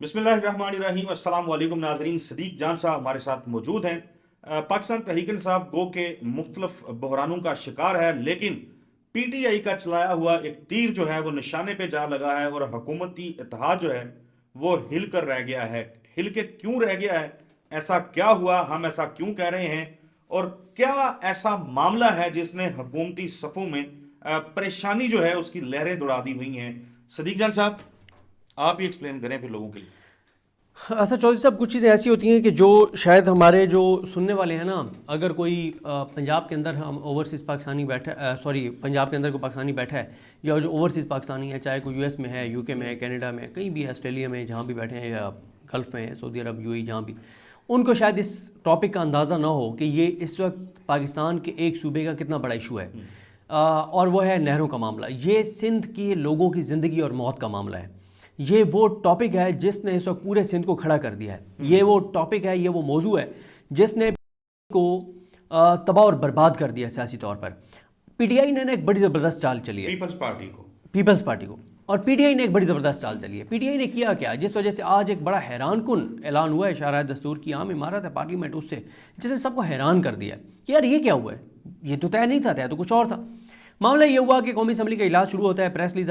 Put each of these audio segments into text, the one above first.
بسم اللہ الرحمن الرحیم، السلام علیکم ناظرین۔ صدیق جان صاحب ہمارے ساتھ موجود ہیں۔ پاکستان تحریک انصاف گو کے مختلف بحرانوں کا شکار ہے، لیکن پی ٹی آئی کا چلایا ہوا ایک تیر جو ہے وہ نشانے پہ جا لگا ہے اور حکومتی اتحاد جو ہے وہ ہل کر رہ گیا ہے۔ ہل کے کیوں رہ گیا ہے؟ ایسا کیا ہوا؟ ہم ایسا کیوں کہہ رہے ہیں؟ اور کیا ایسا معاملہ ہے جس نے حکومتی صفوں میں پریشانی جو ہے اس کی لہریں دوڑا دی ہوئی ہیں؟ صدیق جان صاحب آپ ہی ایکسپلین کریں پھر لوگوں کے لیے۔ اصل چودھری صاحب کچھ چیزیں ایسی ہوتی ہیں کہ جو شاید ہمارے جو سننے والے ہیں نا، اگر کوئی پنجاب کے اندر ہم اوورسیز پاکستانی بیٹھا پنجاب کے اندر کوئی پاکستانی بیٹھا ہے یا جو اوورسیز پاکستانی ہے، چاہے کوئی یو ایس میں ہے، یو کے میں ہے، کینیڈا میں ہے، کہیں بھی ہے، آسٹریلیا میں جہاں بھی بیٹھے ہیں، یا گلف میں ہے، سعودی عرب، یو اے، جہاں بھی، ان کو شاید اس ٹاپک کا اندازہ نہ ہو کہ یہ اس وقت پاکستان کے ایک صوبے کا کتنا بڑا ایشو ہے، اور وہ ہے نہروں کا معاملہ۔ یہ سندھ کے لوگوں کی زندگی اور موت کا معاملہ ہے۔ یہ وہ ٹاپک ہے جس نے اس وقت پورے سندھ کو کھڑا کر دیا ہے۔ یہ وہ ٹاپک ہے، یہ وہ موضوع ہے جس نے کو تباہ اور برباد کر دیا سیاسی طور پر۔ پی ٹی آئی نے ایک بڑی زبردست چال چلی ہے، پیپلز پارٹی کو، اور پی ٹی آئی نے ایک بڑی زبردست چال چلی ہے۔ پی ٹی آئی نے کیا کیا جس وجہ سے آج ایک بڑا حیران کن اعلان ہوا ہے، شاہراہ دستور کی عام عمارت ہے پارلیمنٹ، اس سے جس نے سب کو حیران کر دیا کہ یار یہ کیا ہوا ہے، یہ تو طے نہیں تھا، طے تو کچھ اور تھا۔ معاملہ یہ ہوا کہ قومی اسمبلی کا اجلاس شروع ہوتا ہے، پریس ریلیز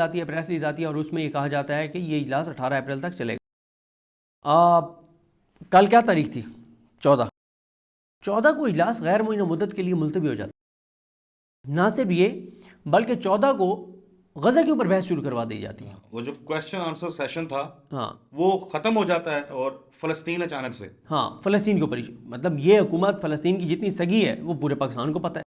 آتی ہے اور اس میں یہ کہا جاتا ہے کہ یہ اجلاس 18 اپریل تک چلے گا۔ کل کیا تاریخ تھی؟ 14 کو اجلاس غیر معینہ مدت کے لیے ملتوی ہو جاتا ہے۔ نہ صرف یہ بلکہ 14 کو غزہ کے اوپر بحث شروع کروا دی جاتی ہے۔ وہ جو کویسچن آنسر سیشن تھا ہاں، وہ ختم ہو جاتا ہے اور فلسطین اچانک سے، ہاں، فلسطین کے اوپر مطلب یہ حکومت فلسطین کی جتنی سگی ہے وہ پورے پاکستان کو پتہ ہے۔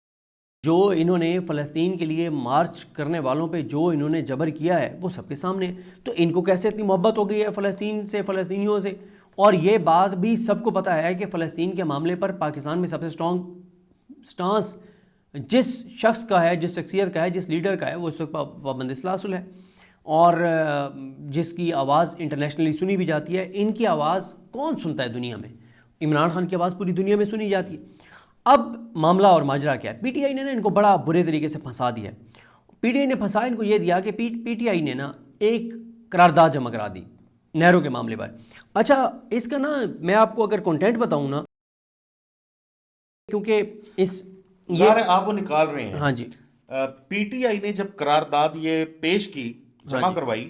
جو انہوں نے فلسطین کے لیے مارچ کرنے والوں پہ جو انہوں نے جبر کیا ہے وہ سب کے سامنے ہے۔ تو ان کو کیسے اتنی محبت ہو گئی ہے فلسطین سے، فلسطینیوں سے؟ اور یہ بات بھی سب کو پتہ ہے کہ فلسطین کے معاملے پر پاکستان میں سب سے سٹرانگ سٹانس جس شخص کا ہے، جس شخصیت کا ہے، جس لیڈر کا ہے، وہ اس وقت پابند سلاسل ہے، اور جس کی آواز انٹرنیشنلی سنی بھی جاتی ہے۔ ان کی آواز کون سنتا ہے دنیا میں؟ عمران خان کی آواز پوری دنیا میں سنی جاتی ہے۔ اب معاملہ اور ماجرا کیا ہے؟ پی ٹی آئی نے نا ان کو بڑا برے طریقے سے پھنسا دیا ہے۔ پی ٹی آئی نے پھنسا ان کو یہ دیا کہ پی ٹی آئی نے نا ایک قرارداد جمع کرا دی نہروں کے معاملے پر۔ اچھا، اس کا نا میں آپ کو اگر کنٹینٹ بتاؤں نا، کیونکہ ظاہر ہے آپ وہ نکال رہے ہیں۔ ہاں جی، پی ٹی آئی نے جب قرارداد یہ پیش کی، جمع کروائی،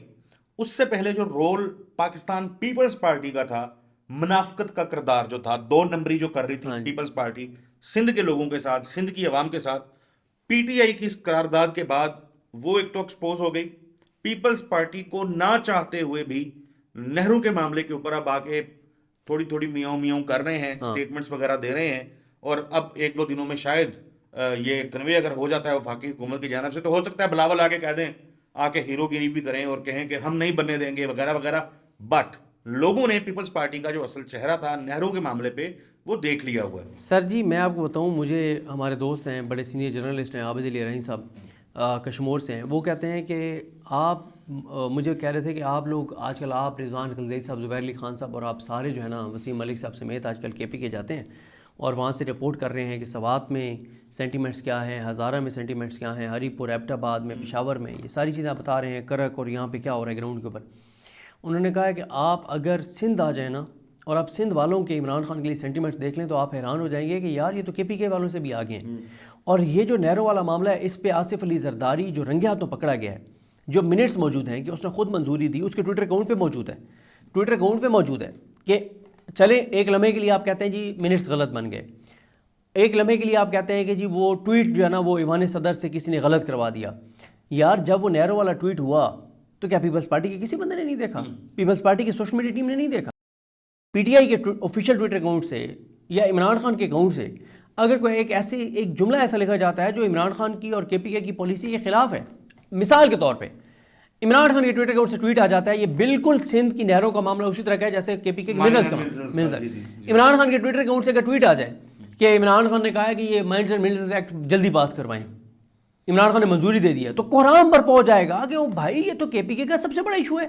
اس سے پہلے جو رول پاکستان پیپلز پارٹی کا تھا، منافقت کا کردار جو تھا، 2 نمبری جو کر رہی تھی پیپلز پارٹی سندھ کے لوگوں کے ساتھ، سندھ کی عوام کے ساتھ، پی ٹی آئی کی اس قرارداد کے بعد وہ ایک تو ایکسپوز ہو گئی۔ پیپلز پارٹی کو نہ چاہتے ہوئے بھی نہروں کے معاملے کے اوپر اب آ کے تھوڑی تھوڑی میاؤں میاؤں کر رہے ہیں، سٹیٹمنٹس وغیرہ دے رہے ہیں، اور اب 1-2 دنوں میں شاید یہ کنوے اگر ہو جاتا ہے وفاقی حکومت کی جانب سے تو ہو سکتا ہے بلاول آ کے کہہ دیں، آ کے ہیرو گیری بھی کریں اور کہیں کہ ہم نہیں بننے دیں گے وغیرہ وغیرہ۔ بٹ لوگوں نے پیپلز پارٹی کا جو اصل چہرہ تھا نہروں کے معاملے پہ وہ دیکھ لیا ہوا ہے۔ سر جی میں آپ کو بتاؤں، مجھے ہمارے دوست ہیں، بڑے سینئر جرنلسٹ ہیں، عابد علی رحیم صاحب کشمور سے ہیں، وہ کہتے ہیں کہ آپ مجھے کہہ رہے تھے کہ آپ لوگ آج کل، آپ رضوان کلزئی صاحب، زبیر علی خان صاحب، اور آپ سارے جو ہے نا وسیم ملک صاحب سمیت آج کل کے پی کے جاتے ہیں اور وہاں سے رپورٹ کر رہے ہیں کہ سوات میں سینٹیمنٹس کیا ہیں، ہزارہ میں سینٹیمنٹس کیا ہیں، ہری پور، ایبٹ آباد میں، پشاور میں، یہ ساری چیزیں آپ بتا رہے ہیں، کرک اور یہاں پہ کیا ہو رہا ہے گراؤنڈ کے اوپر۔ انہوں نے کہا ہے کہ آپ اگر سندھ آ جائیں نا اور آپ سندھ والوں کے عمران خان کے لیے سینٹیمنٹس دیکھ لیں تو آپ حیران ہو جائیں گے کہ یار یہ تو کے پی کے والوں سے بھی آگے ہیں۔ اور یہ جو نہروں والا معاملہ ہے، اس پہ آصف علی زرداری جو رنگے ہاتھوں پکڑا گیا ہے، جو منٹس موجود ہیں کہ اس نے خود منظوری دی، اس کے ٹویٹر اکاؤنٹ پہ موجود ہے کہ چلے ایک لمحے کے لیے آپ کہتے ہیں جی منٹس غلط بن گئے، ایک لمحے کے لیے آپ کہتے ہیں کہ جی وہ ٹویٹ جو ہے نا وہ ایوان صدر سے کسی نے غلط کروا دیا۔ یار جب وہ نہروں والا ٹویٹ ہوا تو کیا پیپلز پارٹی کے کسی بندے نے نہیں دیکھا؟ پیپلز پارٹی کی سوشل میڈیا ٹیم نے نہیں دیکھا؟ پی ٹی آئی کے آفیشیل ٹویٹر اکاؤنٹ سے یا عمران خان کے اکاؤنٹ سے اگر کوئی ایک جملہ ایسا لکھا جاتا ہے جو عمران خان کی اور کے پی کے کی پالیسی کے خلاف ہے، مثال کے طور پہ عمران خان کے ٹویٹر اکاؤنٹ سے ٹویٹ آ جاتا ہے، یہ بالکل سندھ کی نہروں کا معاملہ اسی طرح کا ہے جیسے کے پی کے منرلز کا معاملہ۔ عمران خان کے ٹویٹر اکاؤنٹ سے اگر ٹویٹ آ جائے کہ عمران خان نے کہا ہے کہ یہ مائنڈز اینڈ منرلز ایکٹ جلدی پاس کروائیں، عمران خان نے منظوری دے دی ہے، تو کوہرام پر پہنچ جائے گا کہ وہ بھائی یہ تو کے پی کے کا سب سے بڑا ایشو ہے،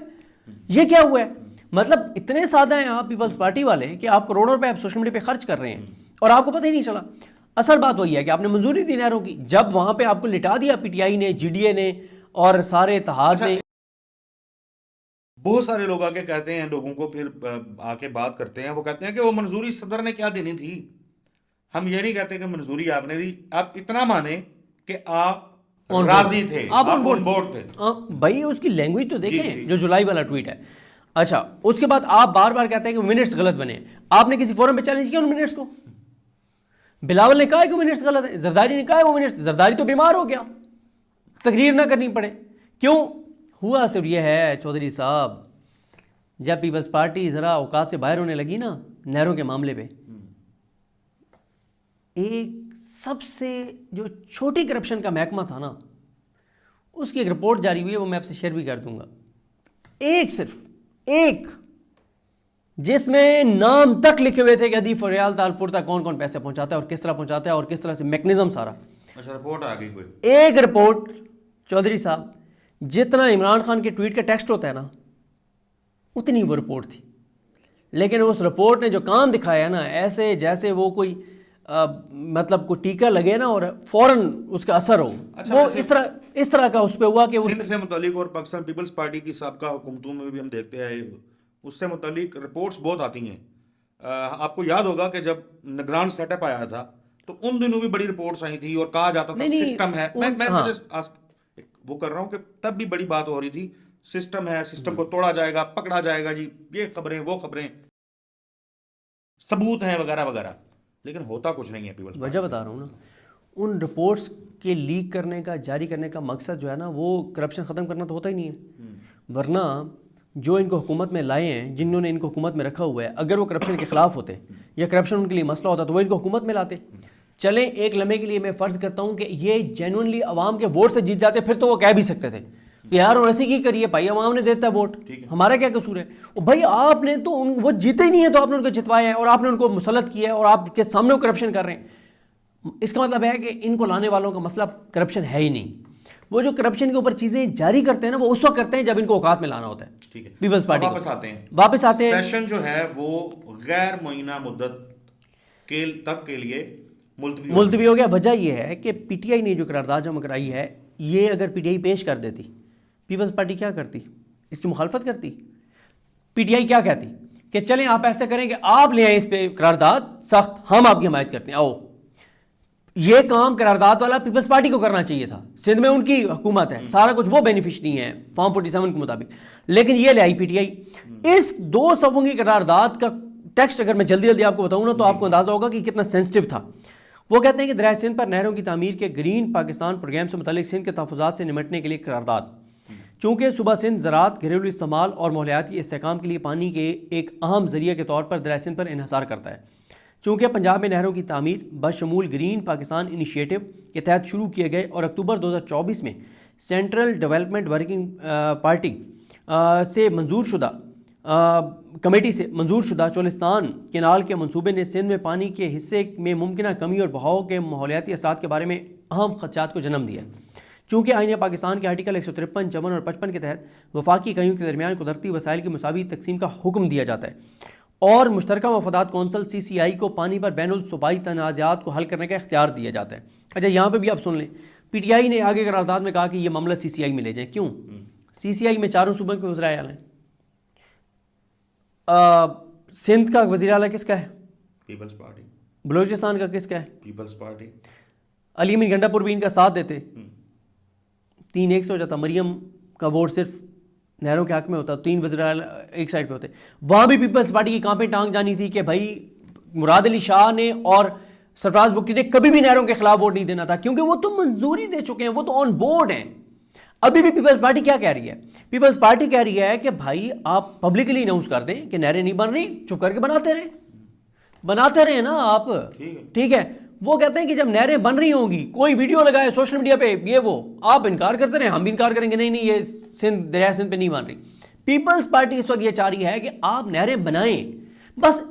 یہ کیا ہوا ہے؟ مطلب اتنے سادہ ہیں آپ پیپلز پارٹی والے کہ آپ کروڑوں روپے آپ سوشل میڈیا پہ خرچ کر رہے ہیں اور آپ کو پتہ ہی نہیں چلا۔ اصل بات وہی ہے کہ آپ نے منظوری دی نہروں کی، جب وہاں پہ آپ کو لٹا دیا پی ٹی آئی نے، جی ڈی اے نے اور سارے اتحاد نے۔ بہت سارے لوگ آ کے کہتے ہیں لوگوں کو، پھر آ کے بات کرتے ہیں، وہ کہتے ہیں کہ وہ منظوری صدر نے کیا دینی تھی. ہم یہ نہیں کہتے کہ منظوری آپ نے دی، آپ اتنا مانیں کہ آپ راضی تھے، آپ آپ آن بورڈ تھے. بھائی اس کی لینگویج تو دیکھیں جی. جو جولائی والا ٹویٹ ہے. اچھا اس کے بعد آپ بار بار کہتے ہیں کہ منٹس غلط بنے. آپ نے کسی فورم پہ چیلنج کیا ان منٹس کو؟ بلاول نے کہا ہے کہ منٹس غلط ہیں، زرداری نے کہا ہے وہ منٹس، زرداری تو بیمار ہو گیا، تقریر نہ کرنی پڑے. کیوں ہوا؟ صرف یہ ہے چودھری صاحب، جب پیپلز پارٹی ذرا اوقات سے باہر ہونے لگی نا نہروں کے معاملے پہ، ایک سب سے جو چھوٹی کرپشن کا محکمہ تھا نا، اس کی ایک رپورٹ جاری ہوئی ہے، وہ میں آپ سے شیئر بھی کر دوں گا. ایک صرف ایک، جس میں نام تک لکھے ہوئے تھے کہ ادیب فریال تالپور تک کون کون پیسے پہنچاتا ہے اور کس طرح پہنچاتا ہے اور کس طرح سے میکنزم سارا. اچھا رپورٹ آ گئی کوئی؟ ایک رپورٹ چودھری صاحب، جتنا عمران خان کے ٹویٹ کا ٹیکسٹ ہوتا ہے نا اتنی وہ رپورٹ تھی. لیکن اس رپورٹ نے جو کام دکھایا ہے نا، ایسے جیسے وہ کوئی مطلب کوئی ٹیکہ لگے نا اور فوراً اس کا اثر ہو. وہ اس طرح کا اس پہ ہوا کہ سندھ سے متعلق اور پاکستان پیپلز پارٹی کی سابقہ حکومتوں میں بھی ہم دیکھتے ہیں اس سے متعلق رپورٹس بہت آتی ہیں. آپ کو یاد ہوگا کہ جب نگران سیٹ اپ آیا تھا تو ان دنوں بھی بڑی رپورٹس آئی تھی اور کہا جاتا تھا سسٹم ہے. میں وہ کر رہا ہوں کہ تب بھی بڑی بات ہو رہی تھی، سسٹم ہے، سسٹم کو توڑا جائے گا، پکڑا جائے گا، جی یہ خبریں وہ خبریں ثبوت ہیں وغیرہ وغیرہ. لیکن ہوتا کچھ نہیں ہے. پیپلز وجہ بتا رہا ہوں نا، ان رپورٹس کے لیک کرنے کا، جاری کرنے کا مقصد جو ہے نا وہ کرپشن ختم کرنا تو ہوتا ہی نہیں ہے. ورنہ جو ان کو حکومت میں لائے ہیں، جنہوں نے ان کو حکومت میں رکھا ہوا ہے، اگر وہ کرپشن کے خلاف ہوتے یا کرپشن ان کے لیے مسئلہ ہوتا تو وہ ان کو حکومت میں لاتے. چلیں ایک لمحے کے لیے میں فرض کرتا ہوں کہ یہ جینوئنلی عوام کے ووٹ سے جیت جاتے، پھر تو وہ کہہ بھی سکتے تھے کہ یار اور ایسی کی کریے بھائی، عوام نے دیتا ہے ووٹ، ہمارا کیا قصور ہے. بھائی آپ نے تو وہ جیتے ہی نہیں ہے تو آپ نے ان کو جتوایا ہے اور آپ نے ان کو مسلط کیا ہے اور آپ کے سامنے وہ کرپشن کر رہے ہیں. اس کا مطلب ہے کہ ان کو لانے والوں کا مسئلہ کرپشن ہے ہی نہیں. وہ جو کرپشن کے اوپر چیزیں جاری کرتے ہیں نا وہ اس وقت کرتے ہیں جب ان کو اوقات میں لانا ہوتا ہے. پیپلز پارٹی واپس آتے ہیں. سیشن جو ہے وہ غیر معینہ مدت تک کے لیے ملتوی ہو گیا. وجہ یہ ہے کہ پی ٹی آئی نے جو قرارداد جمع کرائی ہے، یہ اگر پی ٹی آئی پیش کر دیتی، پیپلز پارٹی کیا کرتی؟ اس کی مخالفت کرتی. پی ٹی آئی کیا کہتی کہ چلیں آپ ایسا کریں کہ آپ لے آئیں اس پہ قرارداد سخت، ہم آپ کی حمایت کرتے ہیں. آؤ، یہ کام قرارداد والا پیپلز پارٹی کو کرنا چاہیے تھا. سندھ میں ان کی حکومت ہے، سارا کچھ وہ بینیفیشری ہیں فارم 47 کے مطابق. لیکن یہ لے آئی پی ٹی آئی. اس 2 صفحوں کی قرارداد کا ٹیکسٹ اگر میں جلدی آپ کو بتاؤں نا تو آپ کو اندازہ ہوگا کہ کتنا سینسٹیو تھا. وہ کہتے ہیں کہ دریائے سندھ پر نہروں کی تعمیر کے گرین پاکستان پروگرام سے متعلق سندھ کے تحفظات سے نمٹنے کے لیے قرارداد. چونکہ صوبہ سندھ زراعت، گھریلو استعمال اور ماحولیاتی استحکام کے لیے پانی کے ایک اہم ذریعہ کے طور پر دریائے سندھ پر انحصار کرتا ہے. چونکہ پنجاب میں نہروں کی تعمیر بشمول گرین پاکستان انیشیٹو کے تحت شروع کیے گئے اور اکتوبر 2024 میں سینٹرل ڈیولپمنٹ ورکنگ پارٹی سے منظور شدہ کمیٹی سے منظور شدہ چولستان کینال کے منصوبے نے سندھ میں پانی کے حصے میں ممکنہ کمی اور بہاؤ کے ماحولیاتی اثرات کے بارے میں اہم خدشات کو جنم دیا. چونکہ آئین پاکستان کے آرٹیکل 153, 54 اور 55 کے تحت وفاقی اکائیوں کے درمیان قدرتی وسائل کی مساوی تقسیم کا حکم دیا جاتا ہے اور مشترکہ مفادات کونسل سی سی آئی کو پانی پر بین الصوبائی تنازعات کو حل کرنے کا اختیار دیا جاتا ہے. اچھا یہاں پہ بھی آپ سن لیں، پی ٹی آئی نے آگے قرارداد میں کہا کہ یہ معاملہ سی سی آئی میں لے جائیں. کیوں؟ سی سی آئی میں 4 صوبوں کے وزرائے اعلیٰ ہیں. سندھ کا وزیر اعلیٰ کس کا ہے؟ Peoples party. بلوچستان کا کس کا ہے؟ Peoples party. علی امین گنڈا پور بھی ان کا ساتھ دیتے، 3-1 سے ہو جاتا. مریم کا ووٹ صرف نہروں کے حق میں ہوتا، 3 وزیر اعلیٰ ایک سائڈ پہ ہوتے. وہاں بھی پیپلز پارٹی کی کہاں پہ ٹانگ جانی تھی کہ بھائی مراد علی شاہ نے اور سرفراز بگٹی نے کبھی بھی نہروں کے خلاف ووٹ نہیں دینا تھا، کیونکہ وہ تو منظوری دے چکے ہیں، وہ تو آن بورڈ ہیں. ابھی بھی پیپلز پارٹی کیا کہہ رہی ہے؟ پیپلز پارٹی کہہ رہی ہے کہ بھائی آپ پبلکلی اناؤنس کر دیں کہ نہریں نہیں بن رہی، چپ کر کے بناتے رہے نا آپ. ٹھیک ہے. وہ کہتے ہیں کہ جب نہریں بن رہی ہوں گی، کوئی ویڈیو لگائے سوشل میڈیا پہ یہ وہ، آپ انکار کرتے رہے، ہم بھی انکار کریں گے نہیں یہ دریائے سندھ پہ نہیں بن رہی. پیپلز پارٹی اس وقت یہ چاہ رہی ہے کہ آپ نہریں بنائیں، بس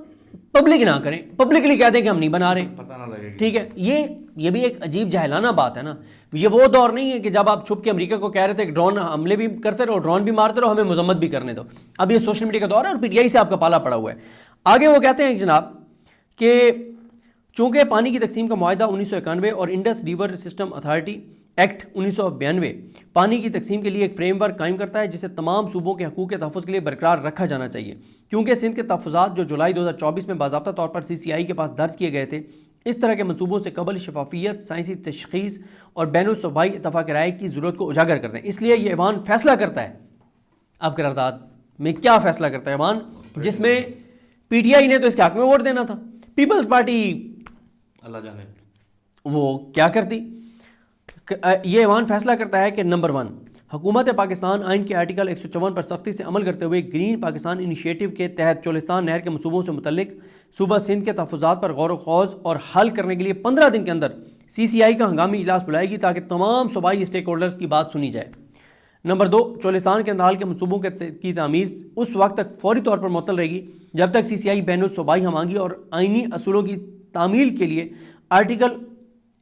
پبلک نہ کریں، پبلکلی کہہ دیں کہ ہم نہیں بنا رہے. پتہ نہ لگے. ٹھیک ہے. یہ بھی ایک عجیب جاہلانہ بات ہے نا. یہ وہ دور نہیں ہے کہ جب آپ چھپ کے امریکہ کو کہہ رہے تھے کہ ڈرون حملے بھی کرتے رہو، ڈرون بھی مارتے رہو، ہمیں مذمت بھی کرنے دو. اب یہ سوشل میڈیا کا دور ہے اور پی ٹی آئی سے آپ کا پالا پڑا ہوا ہے. آگے وہ کہتے ہیں جناب کہ چونکہ پانی کی تقسیم کا معاہدہ 1991 اور Indus river system authority act 1992 پانی کی تقسیم کے لیے ایک فریم ورک قائم کرتا ہے جسے تمام صوبوں کے حقوق کے تحفظ کے لیے برقرار رکھا جانا چاہیے. کیونکہ سندھ کے تحفظات جو جولائی 2024 میں باضابطہ طور پر CCI کے پاس درج کیے گئے تھے، اس طرح کے منصوبوں سے قبل شفافیت، سائنسی تشخیص اور بین الصوبائی اتفاق رائے کی ضرورت کو اجاگر کرتے ہیں. اس لیے یہ ایوان فیصلہ کرتا ہے. اب قرارداد میں کیا فیصلہ کرتا ہے ایوان؟ جس میں PTI نے تو اس کے حق میں ووٹ دینا تھا، پیپلز پارٹی اللہ جانے وہ کیا کرتی. یہ ایوان فیصلہ کرتا ہے کہ نمبر 1، حکومت پاکستان آئین کے آرٹیکل 154 پر سختی سے عمل کرتے ہوئے گرین پاکستان انیشیٹو کے تحت چولستان نہر کے منصوبوں سے متعلق صوبہ سندھ کے تحفظات پر غور و خوض اور حل کرنے کے لیے 15 دن کے اندر CCI کا ہنگامی اجلاس بلائے گی تاکہ تمام صوبائی اسٹیک ہولڈرز کی بات سنی جائے. نمبر 2، چولستان کے اندال کے منصوبوں کی تعمیر اس وقت تک فوری طور پر معطل رہے گی جب تک CCI بین الصوبائی ہم آہنگی اور آئینی اصولوں کی تعمیل کے لیے آرٹیکل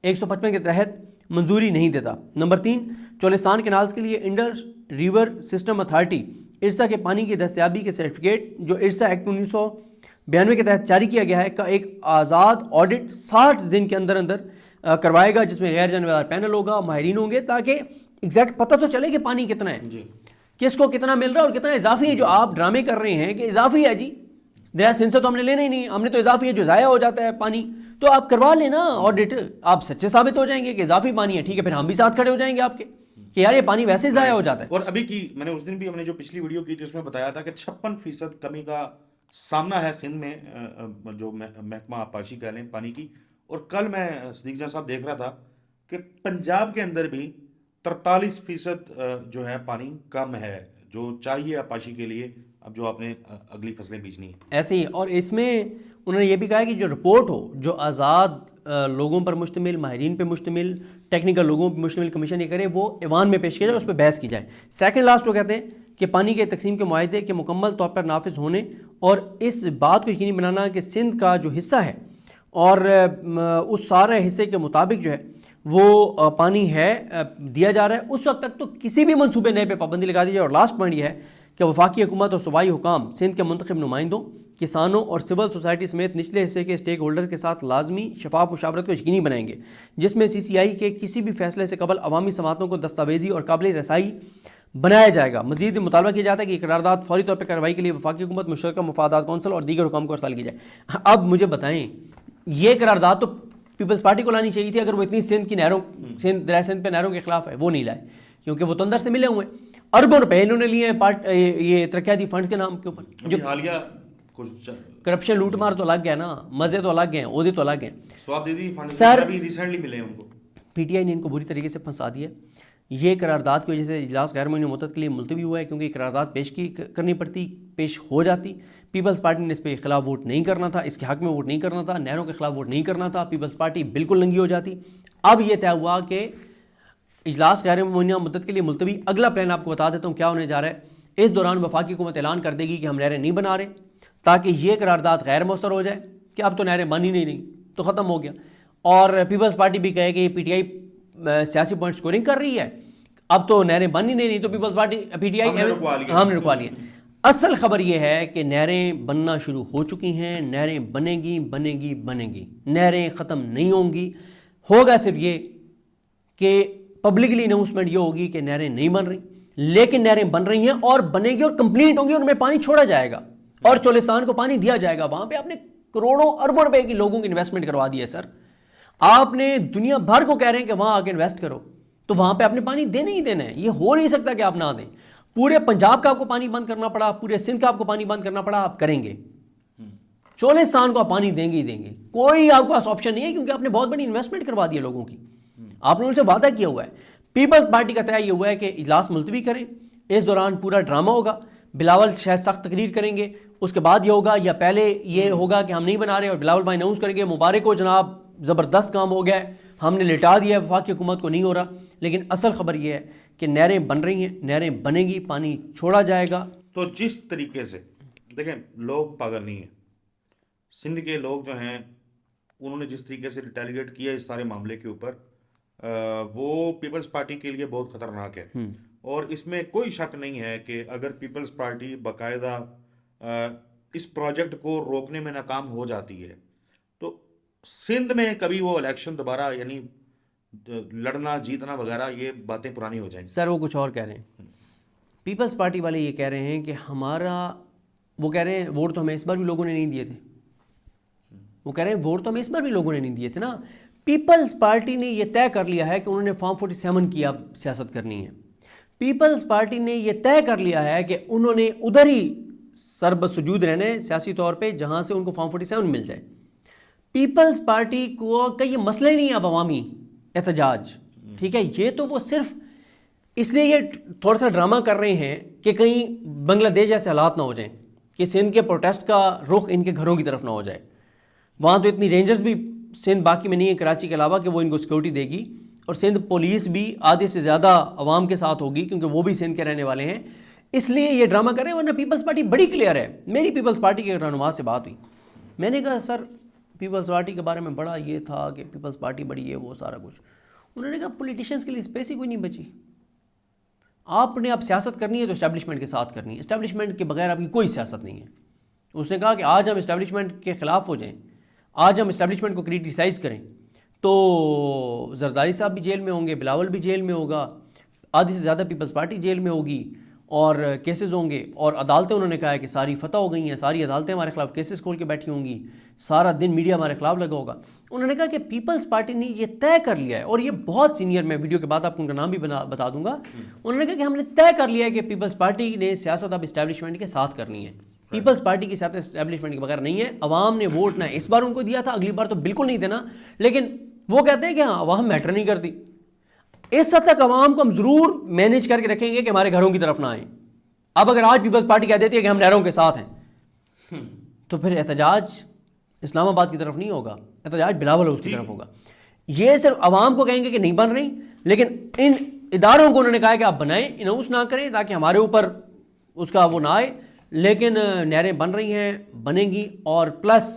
155 کے تحت منظوری نہیں دیتا. نمبر 3، چولستان کینالز کے لیے Indus river system authority IRSA کے پانی کی دستیابی کے سرٹیفکیٹ جو ارسا ایکٹ 1992 کے تحت جاری کیا گیا ہے کا ایک آزاد آڈٹ 60 دن کے اندر کروائے گا، جس میں غیر جانبدار دار پینل ہوگا، ماہرین ہوں گے، تاکہ ایگزیکٹ پتہ تو چلے کہ پانی کتنا ہے، کس کو کتنا مل رہا ہے اور کتنا اضافی ہے. جو آپ ڈرامے کر رہے ہیں کہ اضافی ہے، جی دریا سندھ سے تو ہم نے لینا ہی نہیں، ہم نے تو اضافی ہے جو ضائع ہو جاتا ہے پانی، تو آپ کروا لیں نا آڈٹ. آپ سچے ثابت ہو جائیں گے کہ اضافی پانی ہے، ٹھیک ہے، پھر ہم بھی ساتھ کھڑے ہو جائیں گے آپ کے کہ یار یہ پانی ویسے ضائع ہو جاتا ہے. اور ابھی کی میں نے اس دن بھی ہم نے جو پچھلی ویڈیو کی تھی اس میں بتایا تھا کہ 56% کمی کا سامنا ہے سندھ میں، جو محکمہ آبپاشی کہہ لیں پانی کی. اور کل میں صدیق جان صاحب دیکھ رہا تھا کہ پنجاب کے اندر بھی 43% جو ہے پانی کم ہے جو چاہیے آبپاشی کے لیے، اب جو آپ نے اگلی فصلیں بیچنی ہیں. ایسے ہی، اور اس میں انہوں نے یہ بھی کہا ہے کہ جو رپورٹ ہو جو آزاد لوگوں پر مشتمل، ماہرین پہ مشتمل، ٹیکنیکل لوگوں پہ مشتمل کمیشن یہ کرے، وہ ایوان میں پیش کیا جائے، اس پہ بحث کی جائے. سیکنڈ لاسٹ وہ کہتے ہیں کہ پانی کے تقسیم کے معاہدے کے مکمل طور پر نافذ ہونے اور اس بات کو یقینی بنانا کہ سندھ کا جو حصہ ہے اور اس سارے حصے کے مطابق جو ہے وہ پانی ہے دیا جا رہا ہے، اس وقت تک تو کسی بھی منصوبے نئے پہ پابندی لگا دی جائے. اور لاسٹ پوائنٹ یہ ہے کہ وفاقی حکومت اور صوبائی حکام سندھ کے منتخب نمائندوں، کسانوں اور سول سوسائٹی سمیت نچلے حصے کے اسٹیک ہولڈرز کے ساتھ لازمی شفاف مشاورت کو یقینی بنائیں گے، جس میں CCI کے کسی بھی فیصلے سے قبل عوامی سماعتوں کو دستاویزی اور قابل رسائی بنایا جائے گا. مزید مطالبہ کیا جاتا ہے کہ یہ قرارداد فوری طور پر کارروائی کے لیے وفاقی حکومت، مشترکہ مفادات کونسل اور دیگر حکام کو ارسال کی جائے. اب مجھے بتائیں، یہ قرارداد تو پیپلز پارٹی کو لانی چاہیے تھی اگر وہ اتنی سندھ کی نہروں، دریا سندھ پہ نہروں کے خلاف ہے. وہ نہیں لائے کیونکہ وہ تو اندر سے ملے ہوئے ہیں. اربوں روپے انہوں نے لیے ہیں یہ ترقیاتی فنڈز کے نام کے اوپر. جو حالیہ کچھ کرپشن لوٹ مار تو الگ ہے نا، مزے تو الگ ہیں، عہدے تو الگ ہیں. سواب دیدی فنڈ سر بھی ریسنٹلی ملے ہیں ان کو. PTI نے ان کو بری طریقے سے پھنسا دیا. یہ قرارداد کی وجہ سے اجلاس غیر معینہ مدت کے لیے ملتوی ہوا ہے کیونکہ یہ قرارداد کرنی پڑتی، پیش ہو جاتی. پیپلز پارٹی نے اس پہ خلاف ووٹ نہیں کرنا تھا، اس کے حق میں ووٹ نہیں کرنا تھا، نہروں کے خلاف ووٹ نہیں کرنا تھا، پیپلز پارٹی بالکل ننگی ہو جاتی. اب یہ طے ہوا کہ اجلاس غیر معینہ مدت کے لیے ملتوی. اگلا پلان آپ کو بتا دیتا ہوں کیا ہونے جا رہا ہے. اس دوران وفاقی حکومت اعلان کر دے گی کہ ہم نہریں نہیں بنا رہے تاکہ یہ قرارداد غیر مؤثر ہو جائے کہ اب تو نہریں بن ہی نہیں تو ختم ہو گیا. اور پیپلز پارٹی بھی کہے کہ یہ PTI سیاسی پوائنٹ سکورنگ کر رہی ہے، اب تو نہریں بن ہی نہیں تو پیپلز پارٹی PTI ہم نے رکوا لی. اصل خبر یہ ہے کہ نہریں بننا شروع ہو چکی ہیں، نہریں بنیں گی. نہریں ختم نہیں ہوں گی. ہوگا صرف یہ کہ پبلکلی اناؤنسمنٹ یہ ہوگی کہ نہریں نہیں بن رہی، لیکن نہریں بن رہی ہیں اور بنیں گی اور کمپلیٹ ہوں گی اور ان میں پانی چھوڑا جائے گا اور چولستان کو پانی دیا جائے گا. وہاں پہ آپ نے کروڑوں اربوں روپے کی لوگوں کی انویسٹمنٹ کروا دی ہے سر. آپ نے دنیا بھر کو کہہ رہے ہیں کہ وہاں آ کے انویسٹ کرو، تو وہاں پہ آپ نے پانی دینا ہی دینا ہے. یہ ہو نہیں سکتا کہ آپ نہ دیں. پورے پنجاب کا آپ کو پانی بند کرنا پڑا، پورے سندھ کا آپ کو پانی بند کرنا پڑا، آپ کریں گے. چولستان کو آپ پانی دیں گے. کوئی آپ کے پاس آپشن نہیں ہے کیونکہ آپ نے بہت بڑی انویسٹمنٹ کروا دی ہے لوگوں کی. آپ نے ان سے وعدہ کیا ہوا ہے. پیپلز پارٹی کا طے یہ ہوا ہے کہ اجلاس ملتوی کریں. اس دوران پورا ڈرامہ ہوگا. بلاول شاید سخت تقریر کریں گے، اس کے بعد یہ ہوگا یا پہلے یہ ہوگا کہ ہم نہیں بنا رہے اور بلاول بھائی اناؤنس کریں گے مبارک ہو جناب، زبردست کام ہو گیا ہے، ہم نے لٹا دیا ہے، وفاقی حکومت کو نہیں ہو رہا. لیکن اصل خبر یہ ہے کہ نہریں بن رہی ہیں، نہریں بنیں گی، پانی چھوڑا جائے گا. تو جس طریقے سے دیکھیں، لوگ پاگل نہیں ہیں. سندھ کے لوگ جو ہیں انہوں نے جس طریقے سے ریٹیلیٹ کیا اس سارے معاملے کے اوپر، وہ پیپلز پارٹی کے لیے بہت خطرناک ہے. اور اس میں کوئی شک نہیں ہے کہ اگر پیپلز پارٹی باقاعدہ اس پروجیکٹ کو روکنے میں ناکام ہو جاتی ہے تو سندھ میں کبھی وہ الیکشن دوبارہ یعنی لڑنا جیتنا وغیرہ یہ باتیں پرانی ہو جائیں گی. سر وہ کچھ اور کہہ رہے ہیں. پیپلز پارٹی والے یہ کہہ رہے ہیں کہ وہ کہہ رہے ہیں ووٹ تو ہمیں اس بار بھی لوگوں نے نہیں دیے تھے. وہ کہہ رہے ہیں ووٹ تو ہمیں اس بار بھی لوگوں نے نہیں دیے تھے نا. پیپلز پارٹی نے یہ طے کر لیا ہے کہ انہوں نے فارم 47 کی اب سیاست کرنی ہے. پیپلز پارٹی نے یہ طے کر لیا ہے کہ انہوں نے ادھر ہی سربسجود رہنا ہے سیاسی طور پہ جہاں سے ان کو فارم 47 مل جائے. پیپلز پارٹی کو کا یہ مسئلہ ہی نہیں ہے اب عوامی احتجاج. ٹھیک ہے, یہ تو وہ صرف اس لیے یہ تھوڑا سا ڈرامہ کر رہے ہیں کہ کہیں بنگلہ دیش جیسے حالات نہ ہو جائیں, کہ سندھ کے پروٹیسٹ کا رخ ان کے گھروں کی طرف نہ ہو جائے. وہاں تو اتنی رینجرز بھی سندھ باقی میں نہیں ہے کراچی کے علاوہ کہ وہ ان کو سیکورٹی دے گی, اور سندھ پولیس بھی آدھے سے زیادہ عوام کے ساتھ ہوگی کیونکہ وہ بھی سندھ کے رہنے والے ہیں. اس لیے یہ ڈرامہ کر رہے ہیں, ورنہ پیپلز پارٹی بڑی کلیئر ہے. میری پیپلز پارٹی کے رہنما سے بات ہوئی, میں نے کہا سر پیپلز پارٹی کے بارے میں بڑا یہ تھا کہ پیپلز پارٹی بڑی ہے وہ سارا کچھ. انہوں نے کہا پولیٹیشینس کے لیے اسپیس ہی کوئی نہیں بچی. آپ نے اب سیاست کرنی ہے تو اسٹیبلشمنٹ کے ساتھ کرنی ہے, اسٹیبلشمنٹ کے بغیر اب کی کوئی سیاست نہیں ہے. اس نے کہا کہ آج ہم اسٹیبلشمنٹ کے خلاف ہو جائیں, آج ہم اسٹیبلشمنٹ کو کرٹیسائز کریں تو زرداری صاحب بھی جیل میں ہوں گے, بلاول بھی جیل میں ہوگا, آدھی سے زیادہ پیپلز پارٹی جیل میں ہوگی, اور کیسز ہوں گے, اور عدالتیں انہوں نے کہا ہے کہ ساری فتح ہو گئی ہیں, ساری عدالتیں ہمارے خلاف کیسز کھول کے بیٹھی ہوں گی, سارا دن میڈیا ہمارے خلاف لگا ہوگا. انہوں نے کہا کہ پیپلز پارٹی نے یہ طے کر لیا ہے, اور یہ بہت سینئر, میں ویڈیو کے بعد آپ کو ان کا نام بھی بتا دوں گا. انہوں نے کہا کہ ہم نے طے کر لیا ہے کہ پیپلز پارٹی نے سیاست اب اسٹیبلشمنٹ کے ساتھ کرنی ہے. پیپلز پارٹی کی سیاست اسٹیبلشمنٹ کے بغیر نہیں ہے. عوام نے ووٹ نہ اس بار ان کو دیا تھا, اگلی بار تو بالکل نہیں دینا, لیکن وہ کہتے ہیں کہ ہاں عوام میٹر نہیں کرتی. اس حد تک عوام کو ہم ضرور مینیج کر کے رکھیں گے کہ ہمارے گھروں کی طرف نہ آئیں. اب اگر آج پیپلز پارٹی کہہ دیتی ہے کہ ہم نہروں کے ساتھ ہیں تو پھر احتجاج اسلام آباد کی طرف نہیں ہوگا, احتجاج بلاول ہاؤس کی طرف ہوگا. یہ صرف عوام کو کہیں گے کہ نہیں بن رہی, لیکن ان اداروں کو انہوں نے کہا کہ آپ بنائیں, اناؤنس نہ کریں تاکہ ہمارے اوپر اس کا وہ نہ آئے, لیکن نہریں بن رہی ہیں, بنیں گی, اور پلس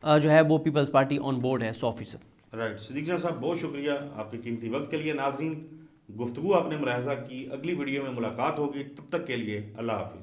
جو ہے وہ پیپلز پارٹی آن بورڈ ہے 100%. رائٹ, صدیق جان صاحب بہت شکریہ آپ کے قیمتی وقت کے لیے. ناظرین, گفتگو آپ نے ملاحظہ کی, اگلی ویڈیو میں ملاقات ہوگی, تب تک کے لیے اللہ حافظ.